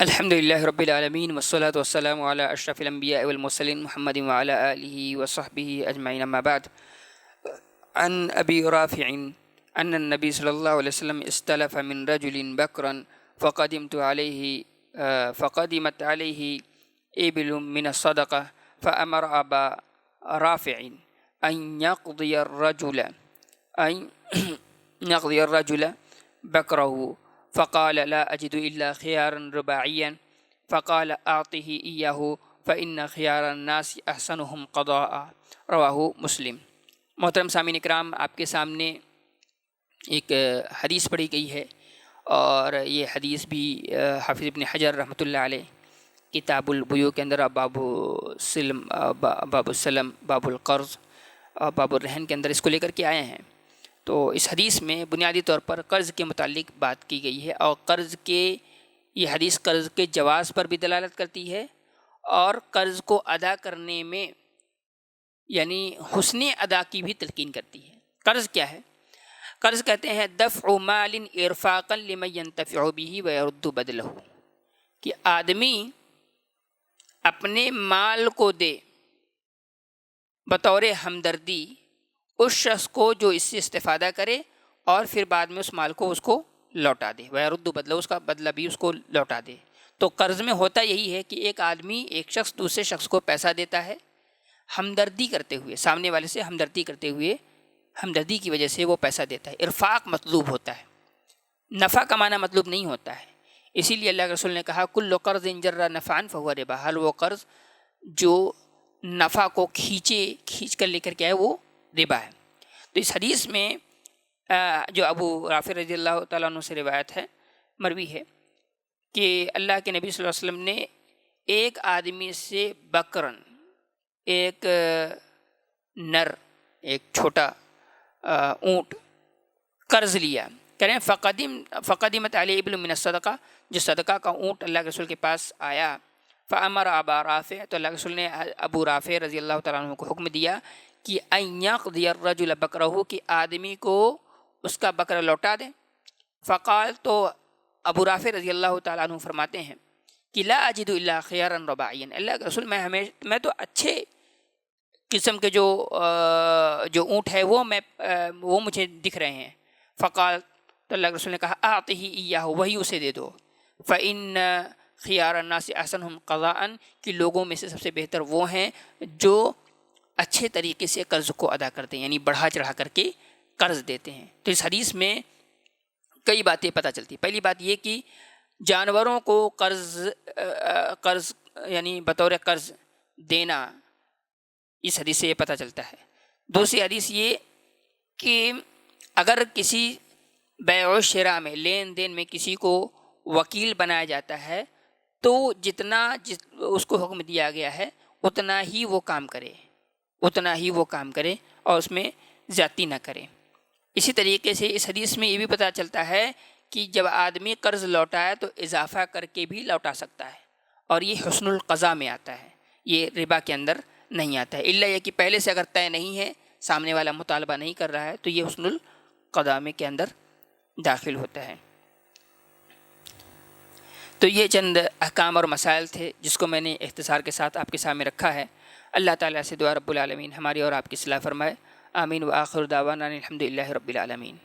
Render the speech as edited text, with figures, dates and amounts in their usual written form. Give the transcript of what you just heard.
الحمدللہ رب العالمین والصلاة والسلام علی اشرف الانبیاء والمرسلین محمد وعلی آلہ وصحبہ اجمعین اما بعد. عن ابی رافع ان النبی صلی اللہ علیہ وسلم استلف من رجل بکرا فقدمت علیہ ابل من الصدقہ فامر ابا رافع ان يقضي الرجل بكره فقال لا أجد إلا خيارا رباعيا فقال أعطه إياه فإن خيار الناس أحسنهم قضاء رواہ مسلم. محترم سامعین اکرام، آپ کے سامنے ایک حدیث پڑھی گئی ہے، اور یہ حدیث بھی حافظ ابن حجر رحمۃ اللہ علیہ کتاب البیوع کے اندر باب السلم، باب القرض اور باب الرہن کے اندر اس کو لے کر کے آئے ہیں. تو اس حدیث میں بنیادی طور پر قرض کے متعلق بات کی گئی ہے، اور یہ حدیث قرض کے جواز پر بھی دلالت کرتی ہے، اور قرض کو ادا کرنے میں یعنی حسن ادا کی بھی تلقین کرتی ہے. قرض کیا ہے؟ قرض کہتے ہیں دفع مال ارفاقا لمن ينتفع به ويرد بدلہ، کہ آدمی اپنے مال کو دے بطور ہمدردی اس شخص کو جو اس سے استفادہ کرے، اور پھر بعد میں اس مال کو اس کو لوٹا دے، وَيَرُدُّ بَدْلَهُ، اس کا بدلہ بھی اس کو لوٹا دے. تو قرض میں ہوتا یہی ہے کہ ایک آدمی ایک شخص دوسرے شخص کو پیسہ دیتا ہے ہمدردی کرتے ہوئے، سامنے والے سے ہمدردی کرتے ہوئے، ہمدردی کی وجہ سے وہ پیسہ دیتا ہے. ارفاق مطلوب ہوتا ہے، نفع کمانا مطلوب نہیں ہوتا ہے. اسی لیے اللہ کے رسول نے کہا کل قرض جر نفعا فہو ربا، ہر وہ قرض جو نفع کو کھینچ کر لے کر کے آئے وہ ربا ہے. تو اس حدیث میں جو ابو رافع رضی اللہ تعالیٰ عنہ سے روایت ہے، مروی ہے، کہ اللہ کے نبی صلی اللہ علیہ وسلم نے ایک آدمی سے بکرن، ایک نر، ایک چھوٹا اونٹ قرض لیا. کریں فقدمت علیہ ابل من الصدقہ، جو صدقہ کا اونٹ اللہ کے رسول کے پاس آیا. فامر ابا رافع، تو اللہ کے رسول نے ابو رافع رضی اللہ تعالیٰ عنہ کو حکم دیا کہ ان یقضی الرجل بکرہ، کہ آدمی کو اس کا بکرا لوٹا دیں. فقال، تو ابو رافع رضی اللہ تعالیٰ عنہ فرماتے ہیں کہ لا اجد الا خیارا رباعیا، اللہ کے رسول میں تو اچھے قسم کے جو اونٹ ہے وہ مجھے دکھ رہے ہیں. فقال، تو اللہ کے رسول نے کہا اعطہ ایاہ، وہی اسے دے دو. فإن خیار الناس احسنهم قضاء، کہ لوگوں میں سے سب سے بہتر وہ ہیں جو اچھے طریقے سے قرض کو ادا کرتے ہیں، یعنی بڑھا چڑھا کر کے قرض دیتے ہیں. تو اس حدیث میں کئی باتیں پتہ چلتی. پہلی بات یہ کہ جانوروں کو قرض یعنی بطور قرض دینا، اس حدیث سے یہ پتہ چلتا ہے. دوسری حدیث یہ کہ اگر کسی بیع و شراء میں، لین دین میں کسی کو وکیل بنایا جاتا ہے تو جتنا اس کو حکم دیا گیا ہے اتنا ہی وہ کام کرے اور اس میں زیادتی نہ کرے. اسی طریقے سے اس حدیث میں یہ بھی پتہ چلتا ہے کہ جب آدمی قرض لوٹائے تو اضافہ کر کے بھی لوٹا سکتا ہے، اور یہ حسن القضاء میں آتا ہے، یہ ربا کے اندر نہیں آتا ہے. الا یہ کہ پہلے سے اگر طے نہیں ہے، سامنے والا مطالبہ نہیں کر رہا ہے، تو یہ حسن القضاء میں کے اندر داخل ہوتا ہے. تو یہ چند احکام اور مسائل تھے جس کو میں نے اختصار کے ساتھ آپ کے سامنے رکھا ہے. اللہ تعالیٰ سے دعا رب العالمین ہماری اور آپ کی اصلاح فرمائے. آمین. وآخر دعوانا الحمدللہ رب العالمین.